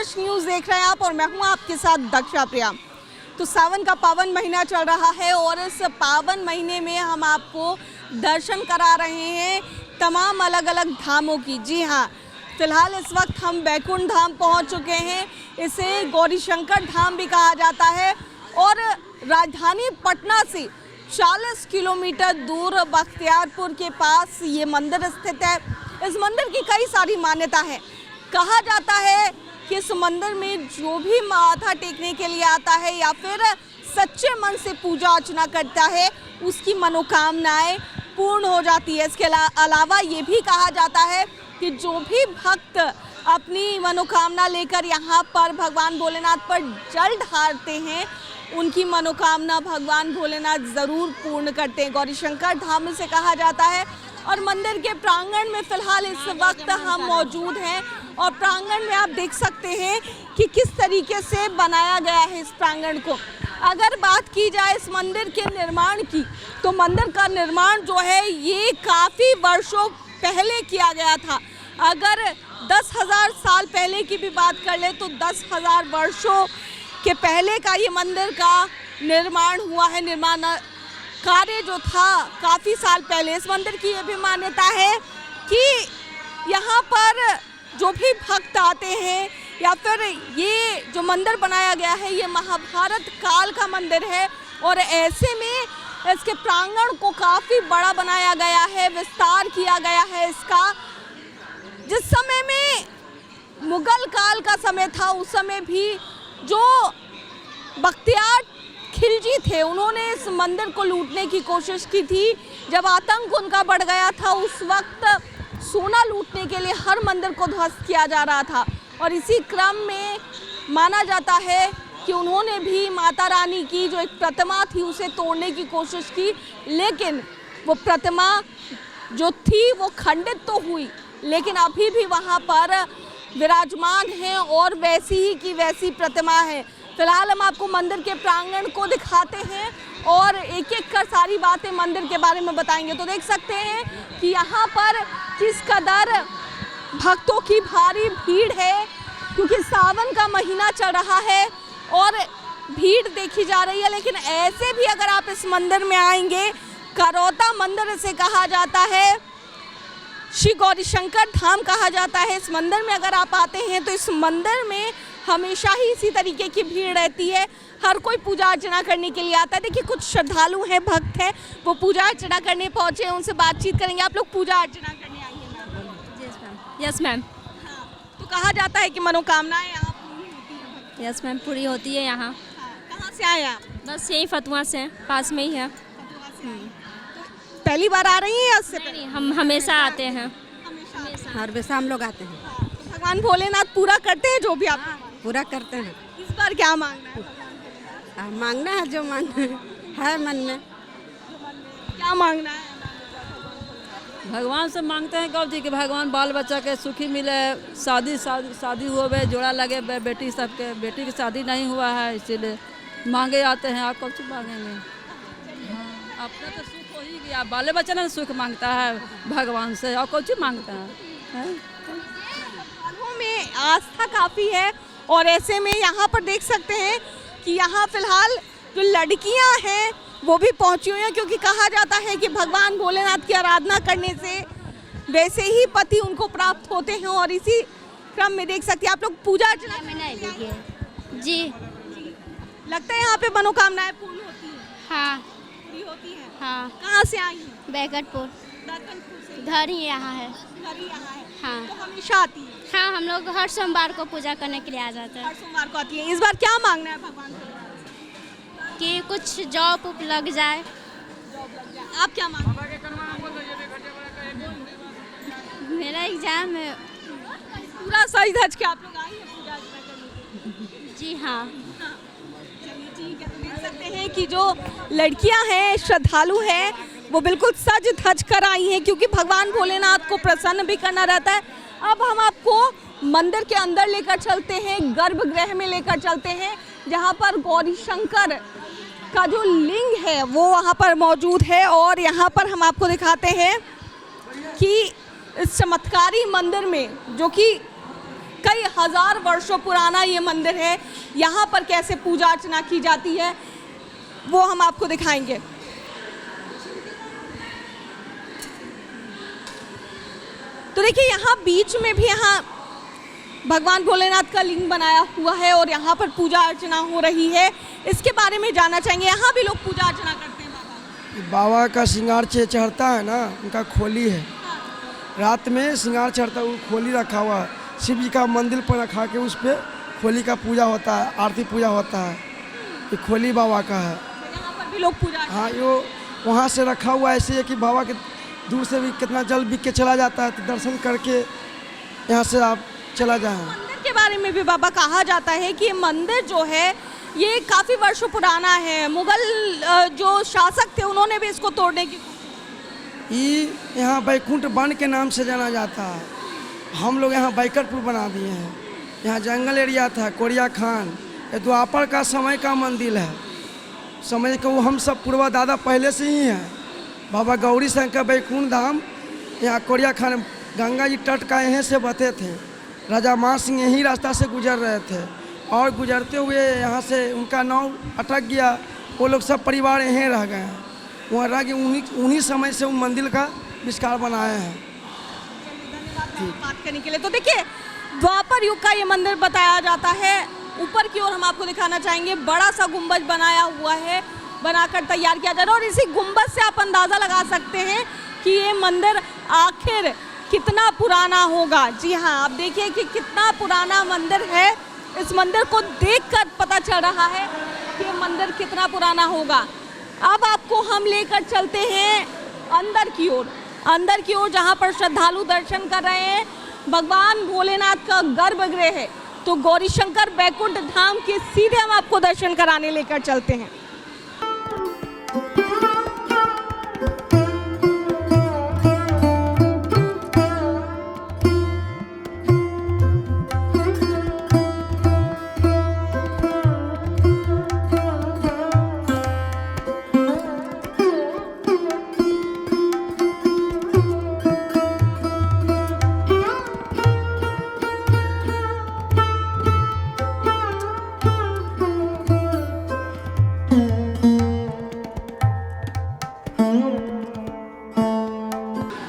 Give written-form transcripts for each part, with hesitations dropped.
हर्ष news देख रहे हैं आप और मैं हूं आपके साथ दक्षा प्रिया। तो सावन का पावन महीना चल रहा है और इस पावन महीने में हम आपको दर्शन करा रहे हैं तमाम अलग अलग धामों की। जी हाँ, फिलहाल इस वक्त हम बैकुंठ धाम पहुंच चुके हैं। इसे गौरीशंकर धाम भी कहा जाता है और राजधानी पटना से 40 किलोमीटर दूर बख्तियारपुर के पास ये मंदिर स्थित है। इस मंदिर की कई सारी मान्यता है। कहा जाता है कि इस मंदिर में जो भी माथा टेकने के लिए आता है या फिर सच्चे मन से पूजा अर्चना करता है उसकी मनोकामनाएं पूर्ण हो जाती है। इसके अलावा ये भी कहा जाता है कि जो भी भक्त अपनी मनोकामना लेकर यहाँ पर भगवान भोलेनाथ पर जल ढारते हैं उनकी मनोकामना भगवान भोलेनाथ ज़रूर पूर्ण करते हैं। गौरीशंकर धाम से कहा जाता है और मंदिर के प्रांगण में फ़िलहाल इस वक्त हम मौजूद हैं और प्रांगण में आप देख सकते हैं कि किस तरीके से बनाया गया है इस प्रांगण को। अगर बात की जाए इस मंदिर के निर्माण की तो मंदिर का निर्माण जो है ये काफ़ी वर्षों पहले किया गया था। अगर 10,000 साल पहले की भी बात कर ले तो 10,000 वर्षों के पहले का ये मंदिर का निर्माण हुआ है। निर्माण कार्य जो था काफ़ी साल पहले। इस मंदिर की ये भी मान्यता है कि यहाँ पर जो भी भक्त आते हैं या फिर ये जो मंदिर बनाया गया है ये महाभारत काल का मंदिर है और ऐसे में इसके प्रांगण को काफ़ी बड़ा बनाया गया है, विस्तार किया गया है इसका। जिस समय में मुगल काल का समय था उस समय भी जो बख्तियार खिलजी थे उन्होंने इस मंदिर को लूटने की कोशिश की थी। जब आतंक उनका बढ़ गया था उस वक्त सोना लूटने के लिए हर मंदिर को ध्वस्त किया जा रहा था और इसी क्रम में माना जाता है कि उन्होंने भी माता रानी की जो एक प्रतिमा थी उसे तोड़ने की कोशिश की, लेकिन वो प्रतिमा जो थी वो खंडित तो हुई लेकिन अभी भी वहाँ पर विराजमान है और वैसी ही की वैसी प्रतिमा है। फिलहाल हम आपको मंदिर के प्रांगण को दिखाते हैं और एक एक कर सारी बातें मंदिर के बारे में बताएंगे। तो देख सकते हैं कि यहाँ पर किस कदर भक्तों की भारी भीड़ है क्योंकि सावन का महीना चल रहा है और भीड़ देखी जा रही है। लेकिन ऐसे भी अगर आप इस मंदिर में आएंगे, करौता मंदिर इसे कहा जाता है, श्री गौरीशंकर धाम कहा जाता है। इस मंदिर में अगर आप आते हैं तो इस मंदिर में हमेशा ही इसी तरीके की भीड़ रहती है। हर कोई पूजा अर्चना करने के लिए आता है। देखिए कुछ श्रद्धालु हैं, भक्त हैं, वो पूजा अर्चना करने पहुंचे हैं, उनसे बातचीत करेंगे। आप लोग पूजा अर्चना करने आई हैं? Yes ma'am. तो कहा जाता है कि मनोकामनाएं यहाँ पूरी होती हैं। यस मैम, पूरी होती है यहाँ। कहाँ से आए आप? बस यही फतुआ से पास में ही है। पहली बार आ रही हैं या इससे नहीं, हम हमेशा आते हैं। हर वैसा हम लोग आते हैं। तो भगवान भोलेनाथ पूरा करते हैं जो भी आप पूरा करते हैं। इस बार क्या मांगना है? मांगना है जो मांगना है मन में। क्या मांगना है? भगवान से मांगते हैं कब जी कि भगवान बाल बच्चा के सुखी मिले, शादी हुए, जोड़ा लगे बेटी सबके। बेटी की शादी नहीं हुआ है इसीलिए मांगे आते हैं। आप कब से मांगेंगे? हाँ, अपना तो सुख हो ही गया, बाले बच्चा ने सुख मांगता है भगवान से और कौन मांगता है? में आस्था काफ़ी है और ऐसे में यहाँ पर देख सकते हैं कि यहाँ फिलहाल जो लड़कियाँ हैं वो भी पहुँची हुई हैं क्योंकि कहा जाता है कि भगवान भोलेनाथ की आराधना करने से वैसे ही पति उनको प्राप्त होते हैं और इसी क्रम में देख सकते हैं आप लोग पूजा अर्चना जी। लगता है यहाँ पे मनोकामनाएं पूर्ण होती हैं? हाँ पूरी होती हैं। हाँ। कहाँ से आई हैं? बैकटपुर से। घर ही यहाँ है। घर ही यहाँ है। हाँ। तो हमेशा आती है? हाँ, हम लोग हर सोमवार को पूजा करने के लिए आ जाते हैं। हर सोमवार को आती है। इस बार क्या मांगना है भगवान से? कि कुछ जॉब लग जाए। आप क्या मांगना है? मेरा एग्जाम है। पूरा सज धज के आप लोग आई हैं पूजा अर्चना करने? जी हाँ। चलिए ठीक है। तो देख सकते हैं कि जो लड़कियां हैं, श्रद्धालु हैं, वो बिल्कुल सज धज कर आई हैं क्योंकि भगवान भोलेनाथ को प्रसन्न भी करना रहता है। अब हम आपको मंदिर के अंदर लेकर चलते हैं, गर्भगृह में लेकर चलते हैं जहाँ पर गौरीशंकर का जो लिंग है वो वहाँ पर मौजूद है और यहाँ पर हम आपको दिखाते हैं कि इस चमत्कारी मंदिर में जो कि कई हजार वर्षों पुराना ये मंदिर है। यहाँ पर कैसे पूजा अर्चना की जाती है वो हम आपको दिखाएंगे। तो देखिए यहाँ बीच में भी यहाँ भगवान भोलेनाथ का लिंग बनाया हुआ है और यहाँ पर पूजा अर्चना हो रही है। इसके बारे में जानना चाहेंगे। यहाँ भी लोग पूजा अर्चना करते हैं बाबा का श्रृंगार चढ़ता है ना, उनका खोली है। रात में श्रृंगार चढ़ता है, वो खोली रखा हुआ है। शिव जी का मंदिर पर रखा के उस पर खोली का पूजा होता है, आरती पूजा होता है। ये खोली बाबा का है। यहाँ पर भी लोग पूजा हाँ, यो वहाँ से रखा हुआ ऐसे है कि बाबा के दूर से भी कितना जल बिक के चला जाता है, तो दर्शन करके यहाँ से आप चला जाए। मंदिर के बारे में भी बाबा कहा जाता है कि ये मंदिर जो है ये काफ़ी वर्षों पुराना है। मुगल जो शासक थे उन्होंने भी इसको तोड़ने की ये यहाँ बैकुंठ वन के नाम से जाना जाता है। हम लोग यहाँ बैकटपुर बना दिए हैं। यहाँ जंगल एरिया था, कोरिया खान। ये द्वापर का समय का मंदिर है। समय को हम सब पूर्वा दादा पहले से ही हैं। बाबा गौरी शंकर बैकुंठ धाम यहाँ कोरिया खान गंगा जी तट का यहीं से बहते थे। राजा मान सिंह यही रास्ता से गुजर रहे थे और गुजरते हुए यहाँ से उनका नाव अटक गया। वो लोग सब परिवार यहीं रह गए हैं। वहाँ रह गए, उन्हीं समय से उन मंदिर का विस्तार बनाए हैं। बात करने के लिए तो देखिए द्वापर युग का ये मंदिर बताया जाता है। ऊपर की ओर हम आपको दिखाना चाहेंगे। बड़ा सा गुंबज बनाया हुआ है, बनाकर तैयार किया जा रहा है और इसी गुंबज से आप अंदाज़ा लगा सकते हैं कि ये मंदिर आखिर कितना पुराना होगा। जी हाँ, आप देखिए कि कितना पुराना मंदिर है। इस मंदिर को देखकर पता चल रहा है कि ये मंदिर कितना पुराना होगा। अब आपको हम लेकर चलते हैं अंदर की ओर जहाँ पर श्रद्धालु दर्शन कर रहे हैं। भगवान भोलेनाथ का गर्भगृह है। तो गौरीशंकर बैकुंठ धाम के सीधे हम आपको दर्शन कराने लेकर चलते हैं।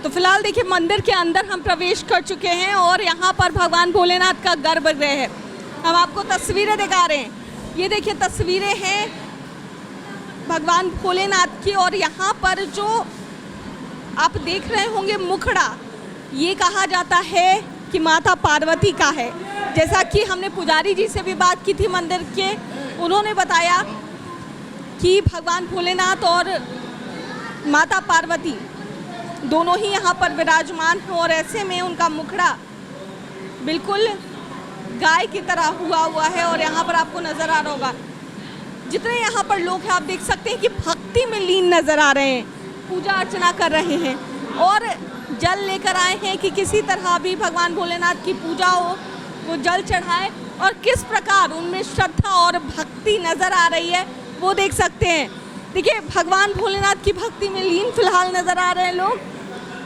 फिलहाल देखिए मंदिर के अंदर हम प्रवेश कर चुके हैं और यहाँ पर भगवान भोलेनाथ का गर्भगृह है। हम आपको तस्वीरें दिखा रहे हैं। ये देखिए तस्वीरें हैं भगवान भोलेनाथ की और यहाँ पर जो आप देख रहे होंगे मुखड़ा, ये कहा जाता है कि माता पार्वती का है। जैसा कि हमने पुजारी जी से भी बात की थी मंदिर के, उन्होंने बताया कि भगवान भोलेनाथ और माता पार्वती दोनों ही यहाँ पर विराजमान हैं और ऐसे में उनका मुखड़ा बिल्कुल गाय की तरह हुआ है और यहाँ पर आपको नज़र आ रहा होगा। जितने यहाँ पर लोग हैं आप देख सकते हैं कि भक्ति में लीन नज़र आ रहे हैं, पूजा अर्चना कर रहे हैं और जल लेकर आए हैं कि किसी तरह भी भगवान भोलेनाथ की पूजा हो, वो जल चढ़ाए और किस प्रकार उनमें श्रद्धा और भक्ति नज़र आ रही है वो देख सकते हैं। देखिए भगवान भोलेनाथ की भक्ति में लीन फिलहाल नज़र आ रहे हैं लोग।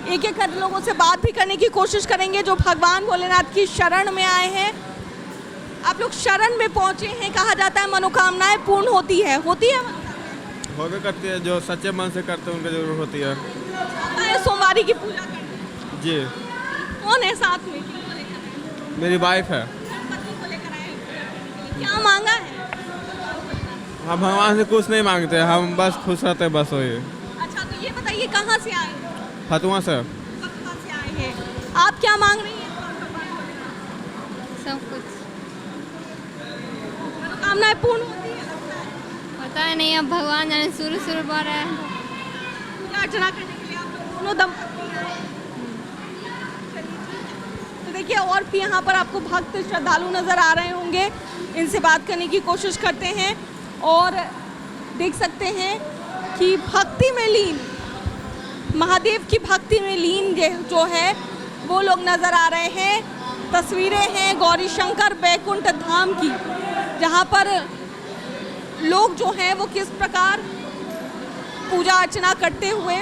एक एक कर लोगों से बात भी करने की कोशिश करेंगे जो भगवान भोलेनाथ की शरण में आए हैं। आप लोग शरण में पहुंचे हैं, कहा जाता है मनोकामनाएं पूर्ण होती है होगा करती है। जो सच्चे मन से करते हैं उनका जरूर होती है। सोमवारी की पूजा करते जी। कौन है साथ में? मेरी वाइफ है। क्या मांगा है? हम भगवान से कुछ नहीं मांगते, हम बस खुश रहते हैं, बस वही। अच्छा तो ये बताइए कहाँ से आए? फतुआ से। फतुआ से आए हैं। आप क्या मांग रही हैं? सब कुछ मनोकामनाएं पूर्ण होती है? पता नहीं, अब भगवान जाने। शुरू बढ़ रहा है। पूजा अर्चना करने के लिए आप लोग दोनों दंपत्ति आए। तो देखिए और भी यहाँ पर आपको भक्त श्रद्धालु नजर आ रहे होंगे। इनसे बात करने की कोशिश करते हैं और देख सकते हैं कि भक्ति में लीन, महादेव की भक्ति में लीन जो है वो लोग नज़र आ रहे हैं। तस्वीरें हैं गौरीशंकर बैकुंठ धाम की, जहाँ पर लोग जो हैं वो किस प्रकार पूजा अर्चना करते हुए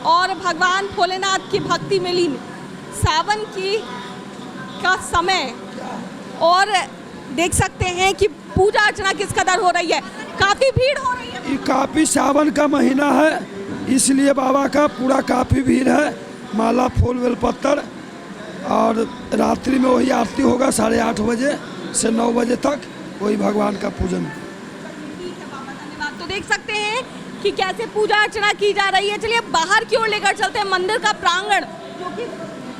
और भगवान भोलेनाथ की भक्ति में लीन। सावन का समय और देख सकते हैं कि पूजा अर्चना किस कदर हो रही है। काफी भीड़ हो रही है। ये काफ़ी सावन का महीना है, इसलिए बाबा का पूरा काफ़ी भीड़ है। माला फूल बेलपत्तर, और रात्रि में वही आरती होगा 8:30 बजे से 9 बजे तक, वही भगवान का पूजन। धन्यवाद। तो देख सकते हैं कि कैसे पूजा अर्चना की जा रही है। चलिए बाहर की ओर लेकर चलते हैं। मंदिर का प्रांगण जो कि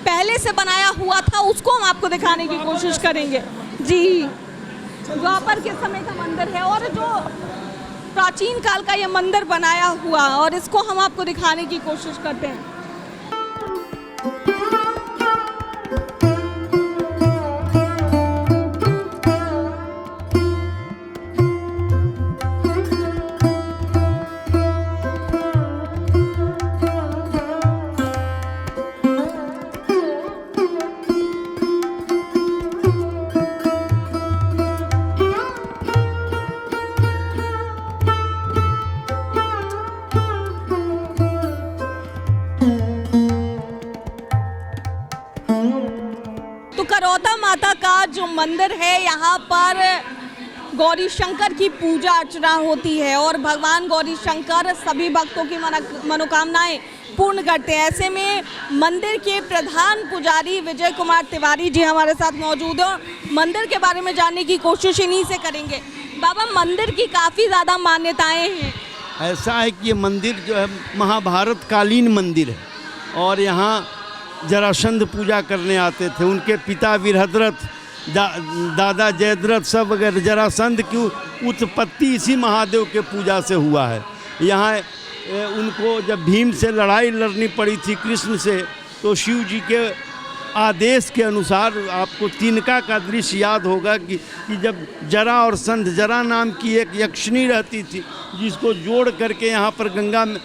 पहले से बनाया हुआ था उसको हम आपको दिखाने की कोशिश करेंगे। जी, द्वापर के समय का मंदिर है और जो प्राचीन काल का ये मंदिर बनाया हुआ, और इसको हम आपको दिखाने की कोशिश करते हैं। तो करौता माता का जो मंदिर है, यहाँ पर गौरी शंकर की पूजा अर्चना होती है और भगवान गौरी शंकर सभी भक्तों की मनोकामनाएं पूर्ण करते हैं। ऐसे में मंदिर के प्रधान पुजारी विजय कुमार तिवारी जी हमारे साथ मौजूद हैं। मंदिर के बारे में जानने की कोशिश इन्हीं से करेंगे। बाबा, मंदिर की काफ़ी ज़्यादा मान्यताएं हैं। ऐसा है कि ये मंदिर जो है महाभारत कालीन मंदिर है, और यहाँ जरासंध पूजा करने आते थे। उनके पिता वीरभद्रथ, दादा जयद्रथ, सब वगैरह जरासंध की उत्पत्ति इसी महादेव के पूजा से हुआ है। यहाँ उनको जब भीम से लड़ाई लड़नी पड़ी थी कृष्ण से, तो शिव जी के आदेश के अनुसार, आपको तिनका का दृश्य याद होगा कि जब जरा और संध, जरा नाम की एक यक्षिणी रहती थी जिसको जोड़ करके यहाँ पर गंगा में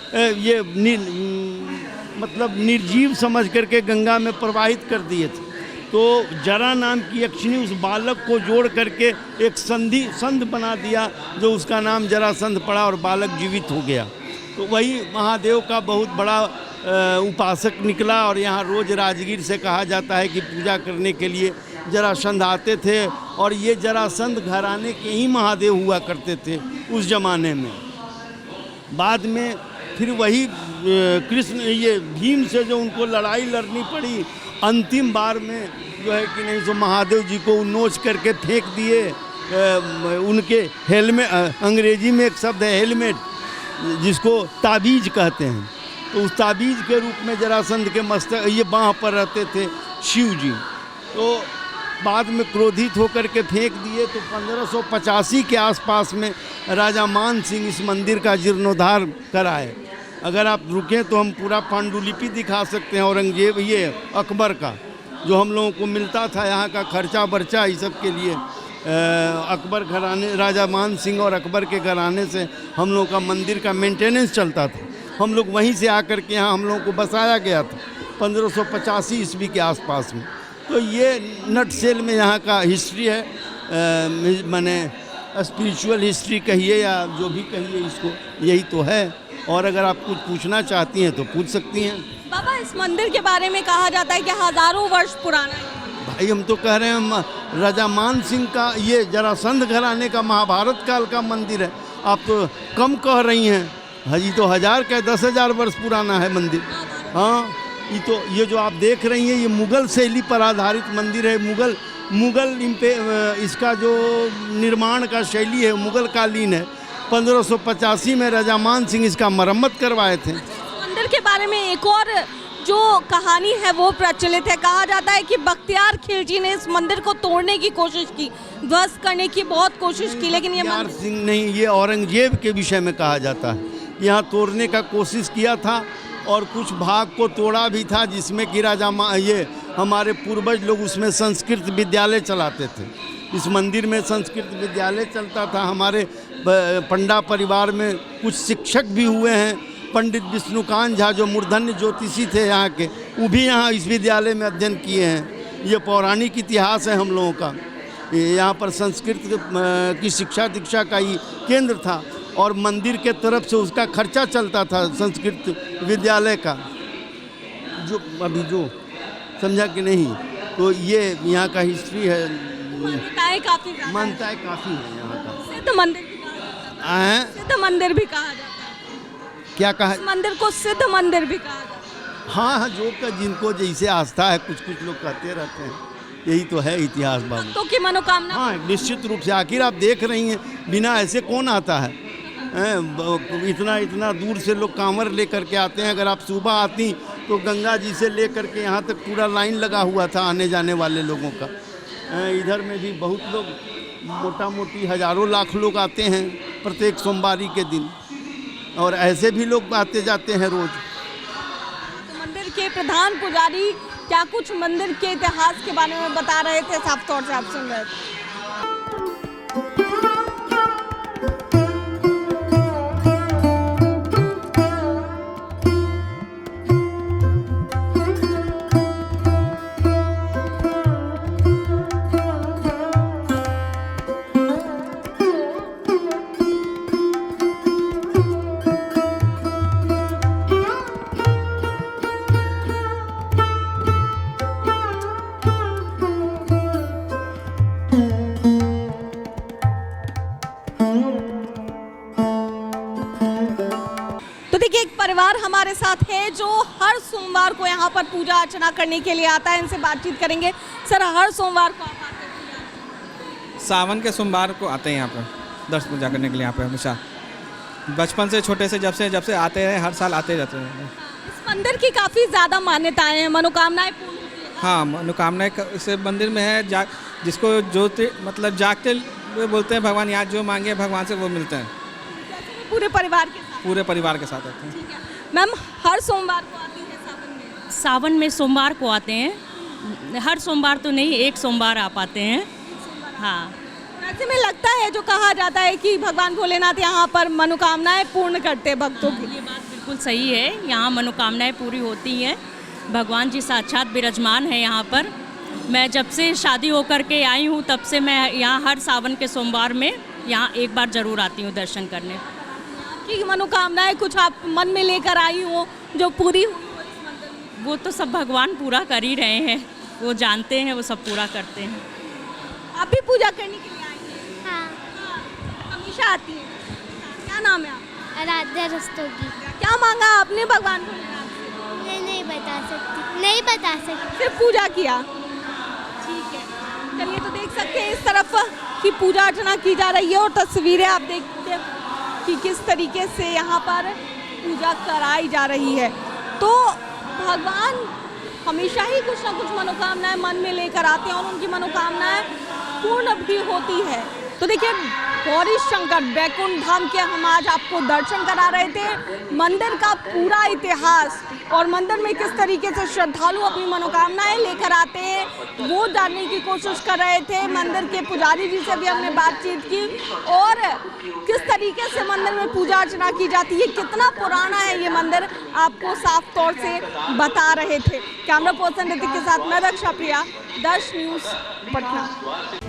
मतलब निर्जीव समझ करके गंगा में प्रवाहित कर दिए थे। तो जरा नाम की यक्षिणी उस बालक को जोड़ करके एक संध बना दिया, जो उसका नाम जरासंध पड़ा और बालक जीवित हो गया। तो वही महादेव का बहुत बड़ा उपासक निकला, और यहाँ रोज़ राजगीर से कहा जाता है कि पूजा करने के लिए जरासंध आते थे, और ये जरासंध घराने के ही महादेव हुआ करते थे उस ज़माने में। बाद में फिर वही कृष्ण, ये भीम से जो उनको लड़ाई लड़नी पड़ी, अंतिम बार में जो है कि नहीं, तो महादेव जी को नोच करके फेंक दिए। उनके हेलमेट, अंग्रेजी में एक शब्द है हेलमेट, जिसको ताबीज कहते हैं, तो उस ताबीज के रूप में जरासंध के मस्तक, ये बाँह पर रहते थे शिव जी। तो बाद में क्रोधित होकर के फेंक दिए। तो 1585 के आसपास में राजा मान सिंह इस मंदिर का जीर्णोद्धार कराए। अगर आप रुकें तो हम पूरा पांडुलिपि दिखा सकते हैं औरंगजेब, ये अकबर का, जो हम लोगों को मिलता था यहाँ का खर्चा बर्चा इस सब के लिए। अकबर घराने, राजा मान सिंह और अकबर के घराने से हम लोगों का मंदिर का मेंटेनेंस चलता था। हम लोग वहीं से आकर के यहाँ हम लोगों को बसाया गया था 1585 ईस्वी के आसपास में। तो ये नट सेल में यहाँ का हिस्ट्री है, माने स्पिरिचुअल हिस्ट्री कहिए या जो भी कहिए, इसको यही तो है। और अगर आप कुछ पूछना चाहती हैं तो पूछ सकती हैं। बाबा, इस मंदिर के बारे में कहा जाता है कि हजारों वर्ष पुराना है। भाई, हम तो कह रहे हैं राजा मान सिंह का, ये जरासंध घराने का महाभारत काल का मंदिर है। आप तो कम कह रही हैं, हजी तो 1000 क्या 10,000 वर्ष पुराना है मंदिर। हाँ, ये जो आप देख रही हैं, ये मुग़ल शैली पर आधारित मंदिर है। मुग़ल इसका जो निर्माण का शैली है मुग़ल कालीन है। 1585 में राजा मान सिंह इसका मरम्मत करवाए थे। मंदिर के बारे में एक और जो कहानी है वो प्रचलित है। कहा जाता है कि बख्तियार खिलजी ने इस मंदिर को तोड़ने की कोशिश की, ध्वस्त करने की बहुत कोशिश की, लेकिन ये बख्तियार सिंह नहीं, ये औरंगजेब के विषय में कहा जाता है। यहाँ तोड़ने का कोशिश किया था और कुछ भाग को तोड़ा भी था, जिसमें कि ये हमारे पूर्वज लोग उसमें संस्कृत विद्यालय चलाते थे। इस मंदिर में संस्कृत विद्यालय चलता था। हमारे पंडा परिवार में कुछ शिक्षक भी हुए हैं। पंडित विष्णुकांत झा जो मूर्धन्य ज्योतिषी थे यहाँ के, वो भी यहाँ इस विद्यालय में अध्ययन किए हैं। ये पौराणिक इतिहास है हम लोगों का। यहाँ पर संस्कृत की शिक्षा दीक्षा का ही केंद्र था, और मंदिर के तरफ से उसका खर्चा चलता था संस्कृत विद्यालय का, जो अभी जो समझा कि नहीं। तो ये यहाँ का हिस्ट्री है मान्यताएं काफी ज्यादा हैं। मान्यताएं काफ़ी हैं यहाँ का। सिद्ध मंदिर भी कहा जाता है। हैं? सिद्ध मंदिर भी कहा जाता है। क्या कहा? इस मंदिर को सिद्ध मंदिर भी कहा जाता है। हाँ हाँ, जो का जिनको जैसे आस्था है, कुछ कुछ लोग कहते रहते हैं, यही तो है इतिहास बाबू। तो की मनोकामना हाँ, निश्चित रूप से। आखिर आप देख रही हैं, बिना ऐसे कौन आता है? इतना इतना दूर से लोग कांवर लेकर के आते हैं। अगर आप सुबह आती तो गंगा जी से लेकर के यहाँ तक पूरा लाइन लगा हुआ था आने जाने वाले लोगों का। इधर में भी बहुत लोग, मोटा मोटी हजारों लाख लोग आते हैं प्रत्येक सोमवारी के दिन, और ऐसे भी लोग आते जाते हैं रोज़। तो मंदिर के प्रधान पुजारी क्या कुछ मंदिर के इतिहास के बारे में बता रहे थे, साफ तौर से आप सुन रहे थे। तो देखिए, एक परिवार हमारे साथ है जो हर सोमवार को यहाँ पर पूजा अर्चना करने के लिए आता है। इनसे बातचीत करेंगे। सर, हर सोमवार को आप आते हैं? सावन के सोमवार को आते हैं यहाँ पर दर्शन पूजा करने के लिए। यहाँ पे हमेशा बचपन से, छोटे से, जब से आते हैं, हर साल आते रहते हैं। इस मंदिर की काफ़ी ज़्यादा मान्यताएं हैं, मनोकामनाएं पूर्ण होती हैं। हाँ, मनोकामनाएं इस मंदिर में है। जिसको जो मतलब जागते हुए बोलते हैं भगवान, यहाँ जो मांगे भगवान से वो मिलते हैं। पूरे परिवार के साथ? पूरे परिवार के साथ आते हैं। ठीक है मैम, हर सोमवार को आती है सावन में? सावन में सोमवार को आते हैं। हर सोमवार तो नहीं, एक सोमवार आप आते हैं। हाँ, ऐसे में लगता है, जो कहा जाता है कि भगवान भोलेनाथ यहाँ पर मनोकामनाएं पूर्ण करते हैं भक्तों की। ये बात बिल्कुल सही है। यहाँ मनोकामनाएं पूरी होती हैं। भगवान जी साक्षात विराजमान है यहाँ पर। मैं जब से शादी होकर के आई हूँ तब से मैं यहाँ हर सावन के सोमवार में यहाँ एक बार ज़रूर आती हूँ दर्शन करने। कि मनोकामनाएं कुछ आप मन में लेकर आई हो जो पूरी हुई हो इस मंदिर में? वो तो सब भगवान पूरा कर ही रहे हैं, वो जानते हैं, वो सब पूरा करते हैं। आप भी पूजा करने के लिए आई हैं? हाँ, हमेशा आती हैं? क्या नाम है आप? आराध्या रस्तोगी। क्या मांगा आपने भगवान भोलेनाथ से? नहीं बता सकती, नहीं बता सकती। सिर्फ पूजा किया? ठीक है, चलिए। तो देख सकते हैं इस तरफ की पूजा अर्चना की जा रही है और तस्वीरें आप देखते हैं कि किस तरीके से यहाँ पर पूजा कराई जा रही है। तो भगवान हमेशा ही कुछ ना कुछ मनोकामनाएं मन में लेकर आते हैं और उनकी मनोकामनाएं पूर्ण भी होती है। तो देखिए, गौरी शंकर बैकुंठ धाम के हम आज आपको दर्शन करा रहे थे। मंदिर का पूरा इतिहास और मंदिर में किस तरीके से श्रद्धालु अपनी मनोकामनाएं लेकर आते हैं वो जानने की कोशिश कर रहे थे। मंदिर के पुजारी जी से भी हमने बातचीत की और किस तरीके से मंदिर में पूजा अर्चना की जाती है, कितना पुराना है ये मंदिर, आपको साफ तौर से बता रहे थे। कैमरा पर्सन ऋतिक के साथ मैं दक्षा प्रिया, दर्श न्यूज़ पटना।